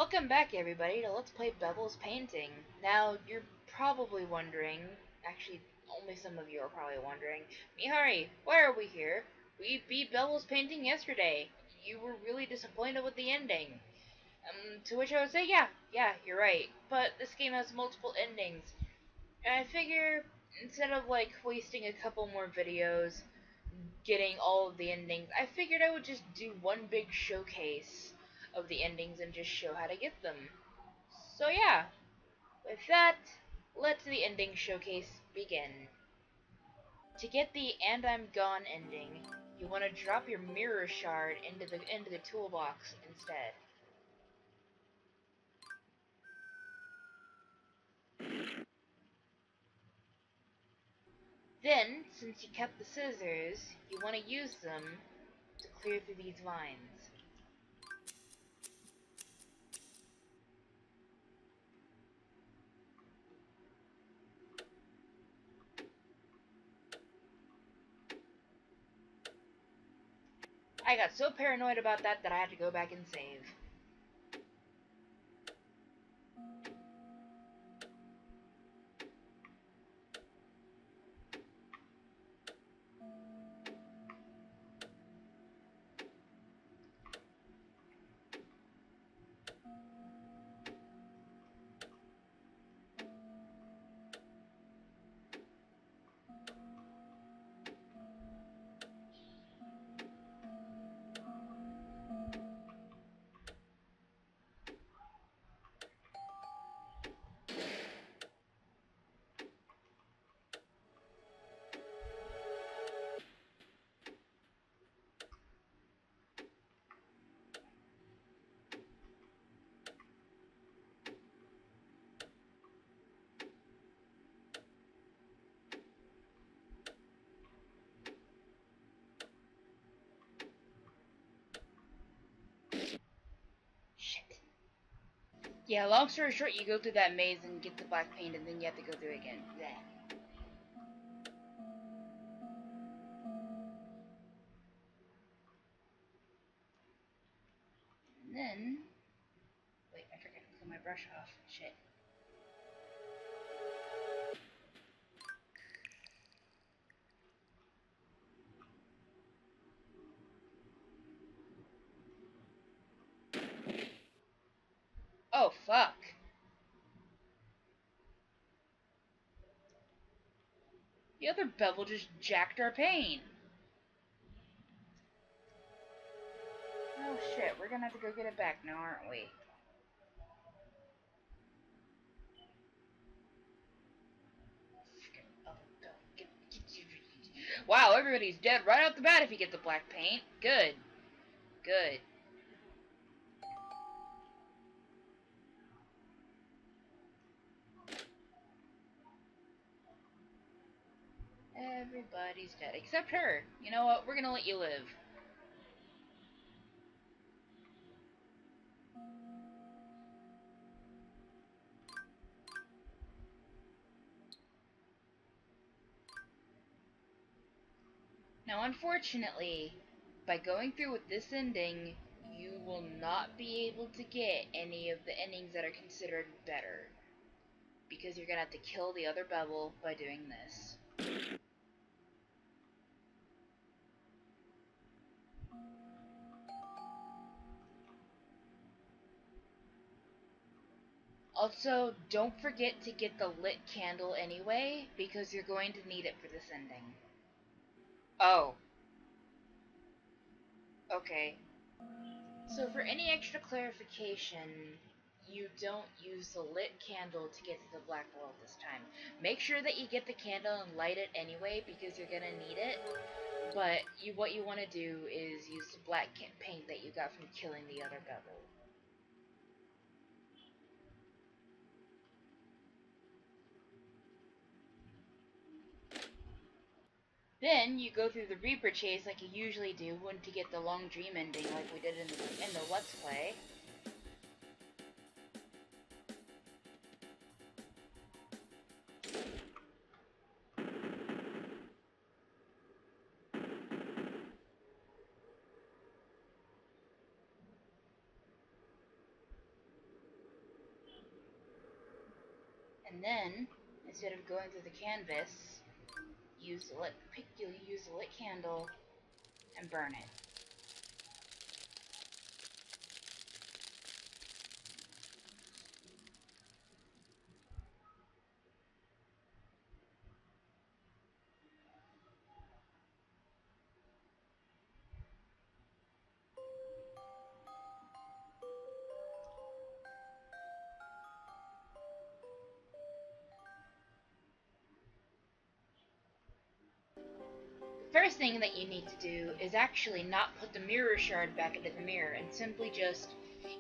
Welcome back, everybody, to Let's Play Bevel's Painting. Now, you're probably wondering, actually, only some of you are probably wondering, Mihari, why are we here? We beat Bevel's Painting yesterday. You were really disappointed with the ending. To which I would say, yeah, you're right. But this game has multiple endings. And I figure, instead of, wasting a couple more videos getting all of the endings, I figured I would just do one big showcase of the endings and just show how to get them. So yeah, with that, let the ending showcase begin. To get the "And I'm Gone" ending, you want to drop your mirror shard into the toolbox instead. Then, since you kept the scissors, you want to use them to clear through these vines. I got so paranoid about that I had to go back and save. Shit. Yeah, long story short, you go through that maze and get the black paint, and then you have to go through it again. Blech. And then... Wait, I forgot to pull my brush off. Shit. Oh, fuck. The other bevel just jacked our paint. Oh shit, we're gonna have to go get it back now, aren't we? Wow, everybody's dead right off the bat if you get the black paint. Good. Good. Everybody's dead, except her. You know what? We're gonna let you live. Now, unfortunately, by going through with this ending, you will not be able to get any of the endings that are considered better. Because you're gonna have to kill the other bevel by doing this. Also, don't forget to get the lit candle anyway, because you're going to need it for this ending. Oh. Okay. So for any extra clarification, you don't use the lit candle to get to the black world this time. Make sure that you get the candle and light it anyway, because you're gonna need it. But what you want to do is use the black paint that you got from killing the other bevel. Then you go through the Reaper chase like you usually do to get the long dream ending like we did in the Let's Play. And then, instead of going through the canvas, you'll use the lit candle and burn it. First thing that you need to do is actually not put the mirror shard back into the mirror and simply just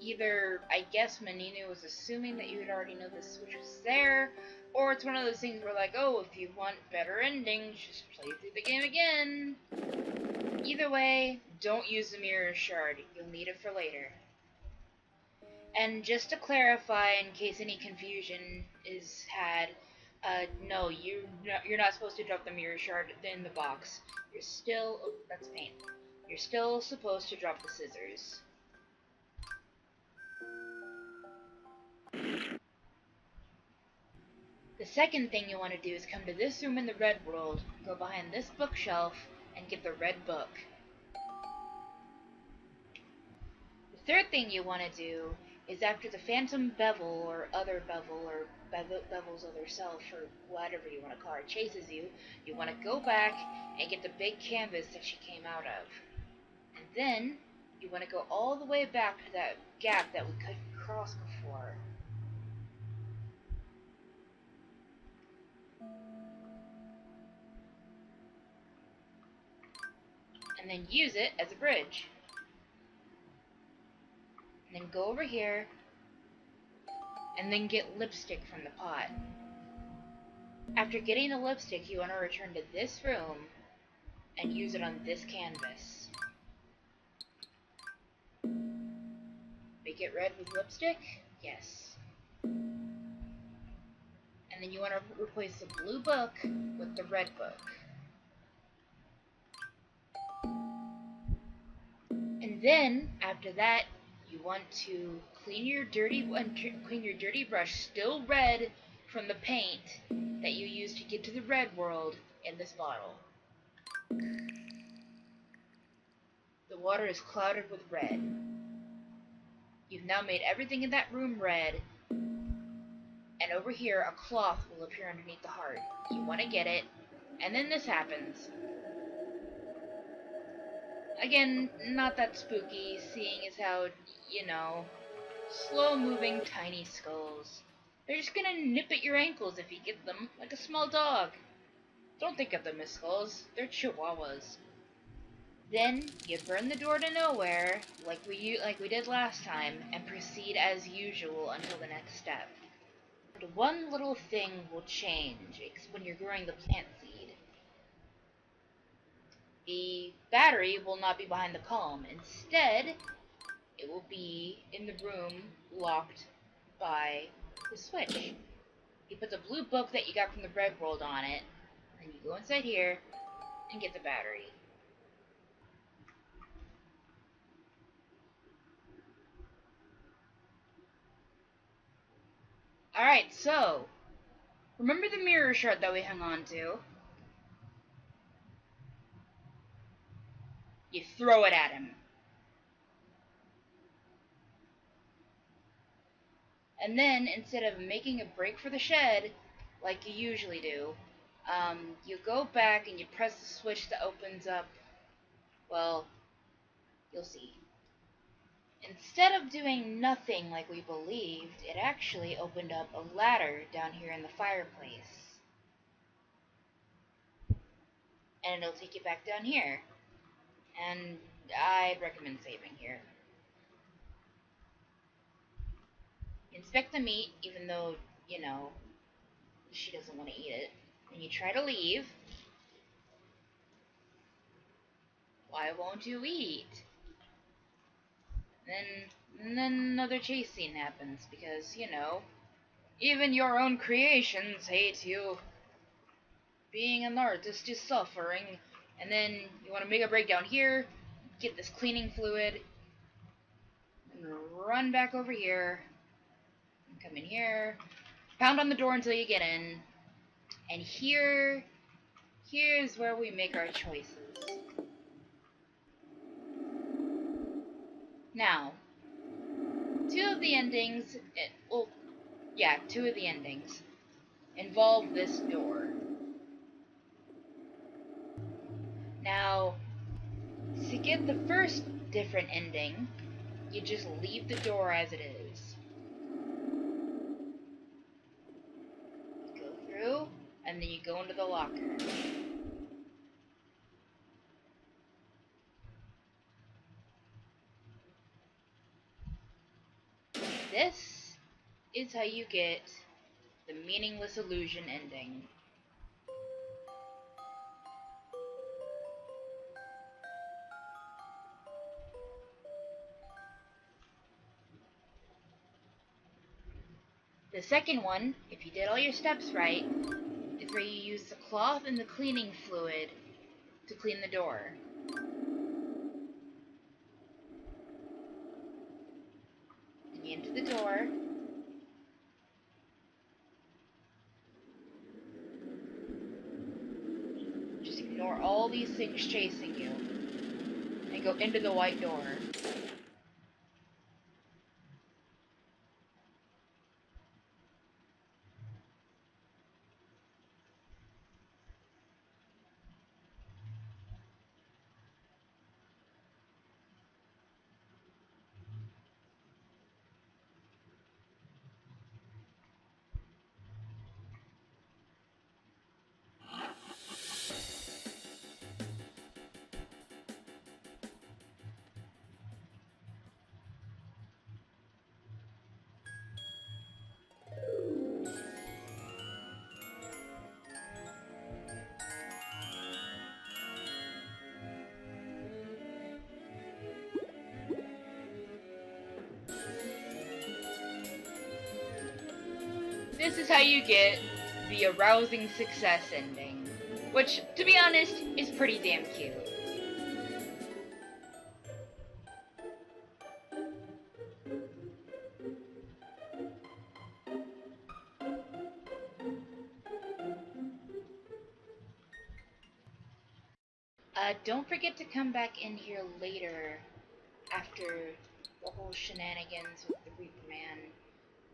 either, I guess Maninu was assuming that you would already know the switch was there, or it's one of those things where like, oh, if you want better endings, just play through the game again. Either way, don't use the mirror shard. You'll need it for later. And just to clarify, in case any confusion is had, no, you're not supposed to drop the mirror shard in the box. You're still, oh, that's paint. You're still supposed to drop the scissors. The second thing you want to do is come to this room in the red world, go behind this bookshelf, and get the red book. The third thing you want to do is after the phantom Bevel or other Bevel or Bevel's other self or whatever you want to call her chases you, you want to go back and get the big canvas that she came out of. And then you want to go all the way back to that gap that we couldn't cross before. And then use it as a bridge. And then go over here, and then get lipstick from the pot. After getting the lipstick, you want to return to this room, and use it on this canvas. Make it red with lipstick? Yes. And then you want to replace the blue book with the red book. And then, after that, you want to clean your dirty brush, still red from the paint that you used to get to the red world in this bottle. The water is clouded with red. You've now made everything in that room red, and over here a cloth will appear underneath the heart. You want to get it, and then this happens. Again, not that spooky, seeing as how, you know, slow-moving tiny skulls. They're just gonna nip at your ankles if you get them, like a small dog. Don't think of them as skulls, they're chihuahuas. Then, you burn the door to nowhere, like we did last time, and proceed as usual until the next step. But one little thing will change when you're growing the plant seed. The battery will not be behind the column. Instead, it will be in the room locked by the switch. You put the blue book that you got from the red world on it, and you go inside here and get the battery. Alright, so, remember the mirror shard that we hung on to? You throw it at him. And then, instead of making a break for the shed, like you usually do, you go back and you press the switch that opens up, well, you'll see. Instead of doing nothing like we believed, it actually opened up a ladder down here in the fireplace. And it'll take you back down here. And I'd recommend saving here. Inspect the meat, even though, you know, she doesn't want to eat it. And you try to leave. Why won't you eat? And then another chase scene happens, because, you know, even your own creations hate you. Being an artist is suffering. And then you want to make a break down here, get this cleaning fluid, and run back over here, and come in here, Pound on the door until you get in. And here's where we make our choices. Now, two of the endings involve this door. Now, to get the first different ending, you just leave the door as it is. You go through, and then you go into the locker. This is how you get the meaningless illusion ending. The second one, if you did all your steps right, is where you use the cloth and the cleaning fluid to clean the door. And you enter the door. Just ignore all these things chasing you. And go into the white door. This is how you get the arousing success ending, which, to be honest, is pretty damn cute. Don't forget to come back in here later after the whole shenanigans with the Reaper Man.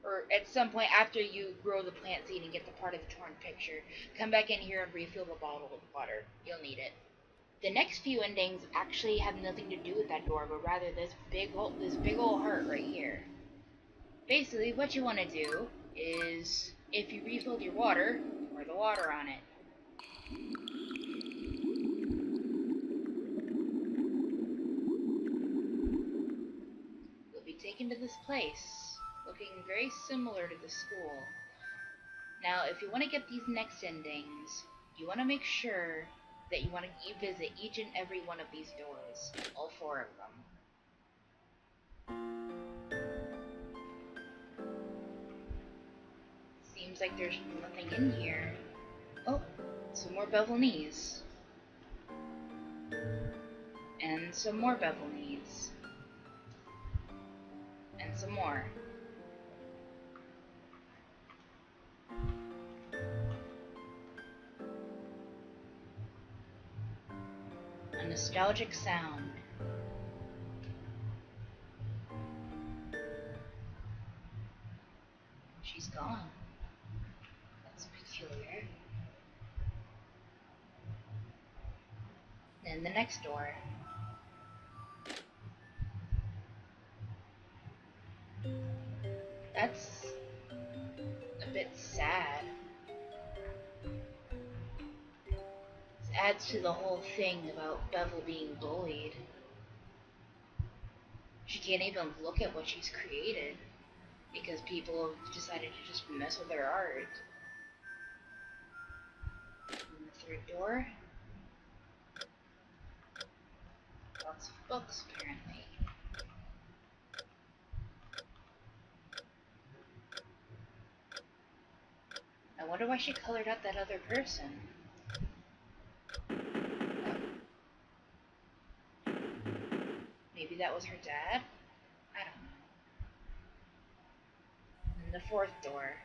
Or at some point after you grow the plant seed and get the part of the torn picture, come back in here and refill the bottle with water. You'll need it. The next few endings actually have nothing to do with that door, but rather this big old heart right here. Basically, what you want to do is, if you refilled your water, pour the water on it. You'll be taken to this place, looking very similar to the school. Now, if you want to get these next endings, you want to make sure that you want to visit each and every one of these doors, all 4 of them. Seems like there's nothing in here. Oh, some more bevel knees. And some more bevel knees. And some more. A nostalgic sound. She's gone. That's peculiar. Then the next door. That's a bit sad. This adds to the whole thing about Bevel being bullied. She can't even look at what she's created because people have decided to just mess with her art. And the third door. Lots of books, apparently. I wonder why she colored out that other person. Maybe that was her dad? I don't know. And the fourth door.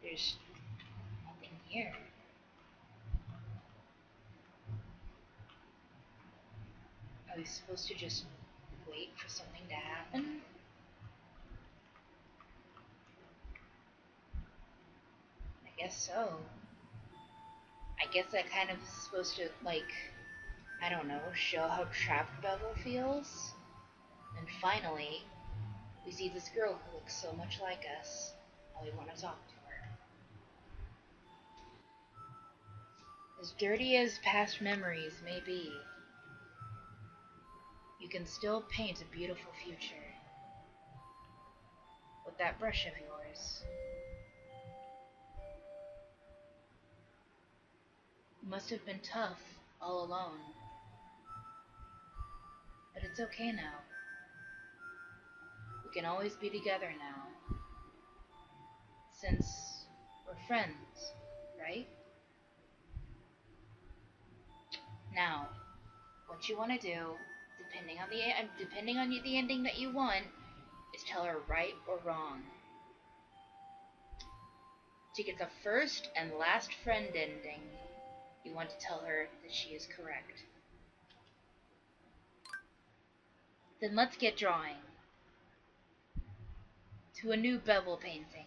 There's nothing here. Are we supposed to just wait for something to happen? I guess so. I guess that kind of is supposed to, like, I don't know, show how trapped Bevel feels. And finally, we see this girl who looks so much like us, and we want to talk to her. As dirty as past memories may be, you can still paint a beautiful future with that brush of yours. You must have been tough all alone, but it's okay now. We can always be together now, since we're friends, right? Now, what you want to do, depending on the ending that you want, is tell her right or wrong. To get the first and last friend ending, you want to tell her that she is correct. Then let's get drawing. To a new Bevel painting.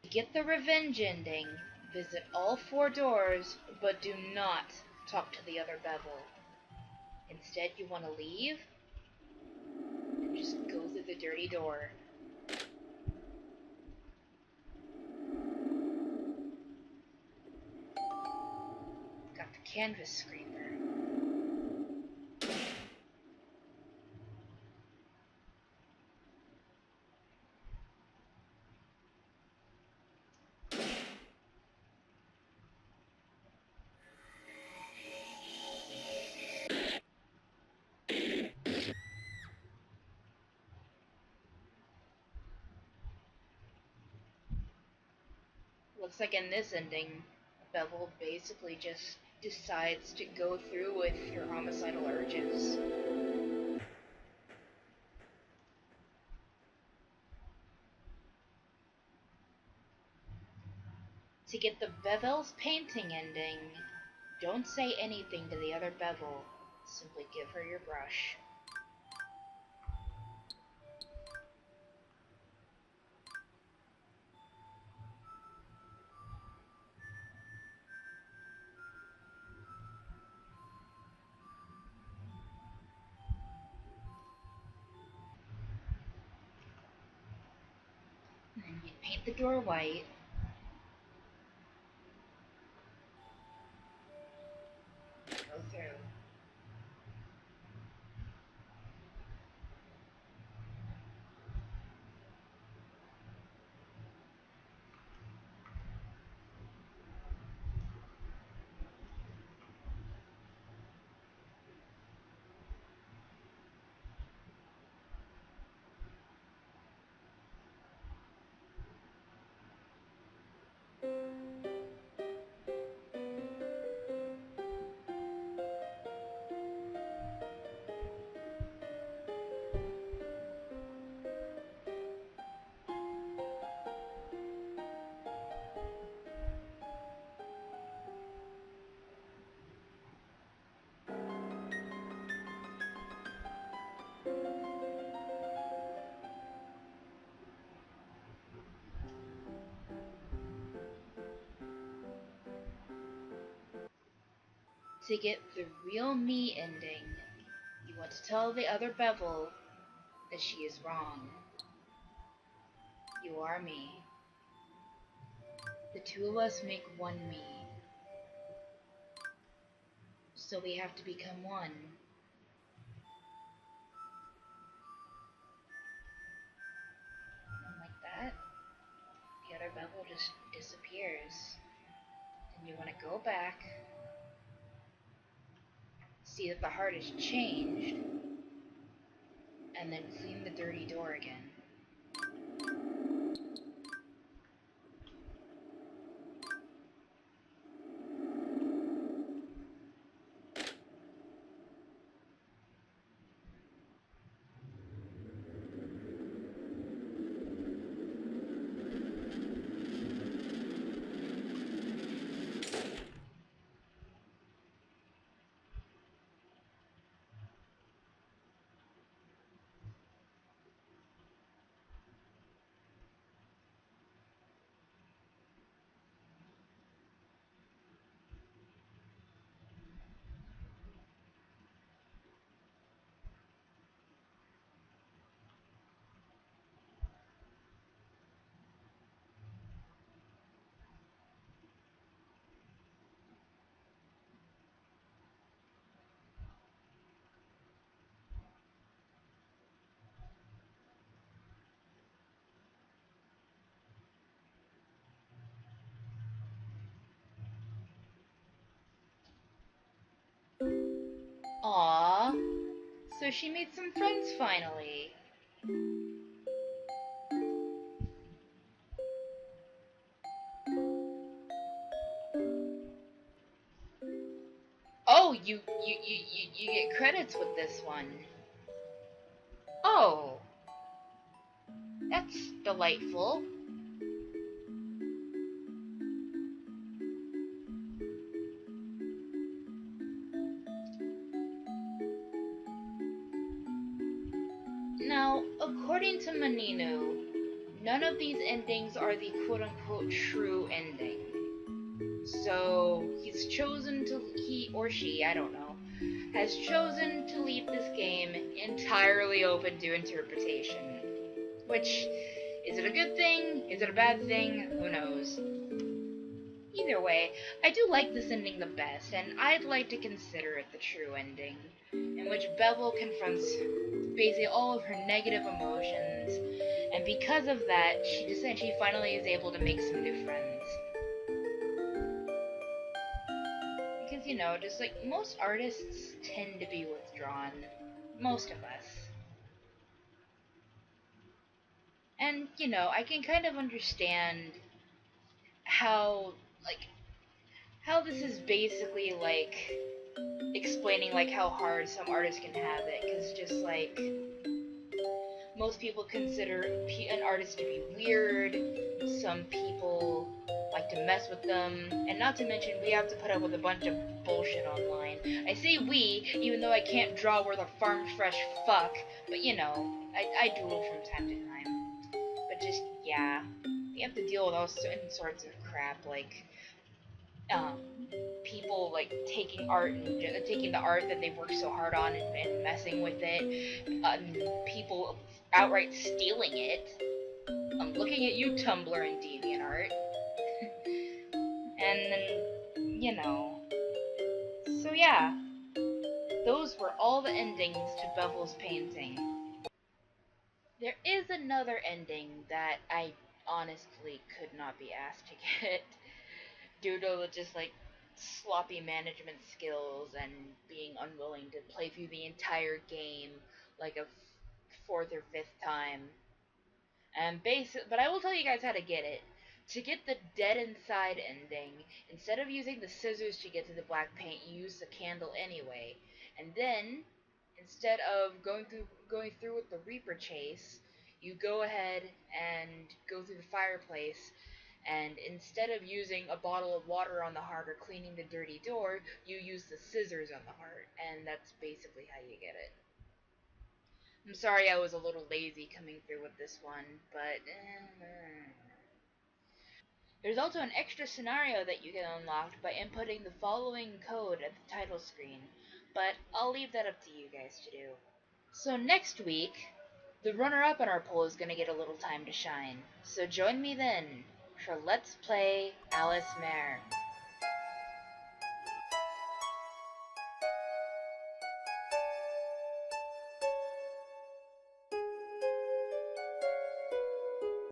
To get the revenge ending, visit all 4 doors, but do not talk to the other Bevel. Instead, you want to leave and just go through the dirty door. Got the canvas scraper. Looks like in this ending, Bevel basically just decides to go through with your homicidal urges. To get the Bevel's painting ending, don't say anything to the other Bevel. Simply give her your brush. And then you paint the door white. Go through. To get the real me ending, you want to tell the other Bevel that she is wrong. You are me. The 2 of us make one me. So we have to become one. And like that, the other Bevel just disappears. And you want to go back, see that the heart has changed, and then clean the dirty door again. Aww, so she made some friends finally. Oh, you get credits with this one. Oh, that's delightful. Now, according to Maninu, none of these endings are the quote-unquote true ending. So, he or she, I don't know, has chosen to leave this game entirely open to interpretation. Which, is it a good thing? Is it a bad thing? Who knows? Either way, I do like this ending the best, and I'd like to consider it the true ending, in which Bevel confronts basically all of her negative emotions, and because of that, she finally is able to make some new friends. Because, just like most artists tend to be withdrawn. Most of us. And, I can kind of understand how, like, how this is basically, like, explaining, like, how hard some artists can have it. Because just, like, most people consider an artist to be weird. Some people like to mess with them. And not to mention, we have to put up with a bunch of bullshit online. I say we, even though I can't draw worth a farm fresh fuck. But, I doodle from time to time. But just, yeah. We have to deal with all sorts of crap, like, people like taking art and taking the art that they've worked so hard on and messing with it. People outright stealing it. I'm looking at you, Tumblr and DeviantArt. And then, So yeah, those were all the endings to Bevel's painting. There is another ending that I honestly could not be asked to get due to just like sloppy management skills and being unwilling to play through the entire game like a fourth or fifth time. But I will tell you guys how to get it. To get the dead inside ending, instead of using the scissors to get to the black paint, you use the candle anyway. And then, instead of going through with the Reaper chase, you go ahead and go through the fireplace, and instead of using a bottle of water on the heart or cleaning the dirty door, you use the scissors on the heart, and that's basically how you get it. I'm sorry I was a little lazy coming through with this one, but there's also an extra scenario that you can unlock by inputting the following code at the title screen, but I'll leave that up to you guys to do. So next week, the runner-up in our poll is going to get a little time to shine, so join me then for Let's Play Alice Mare.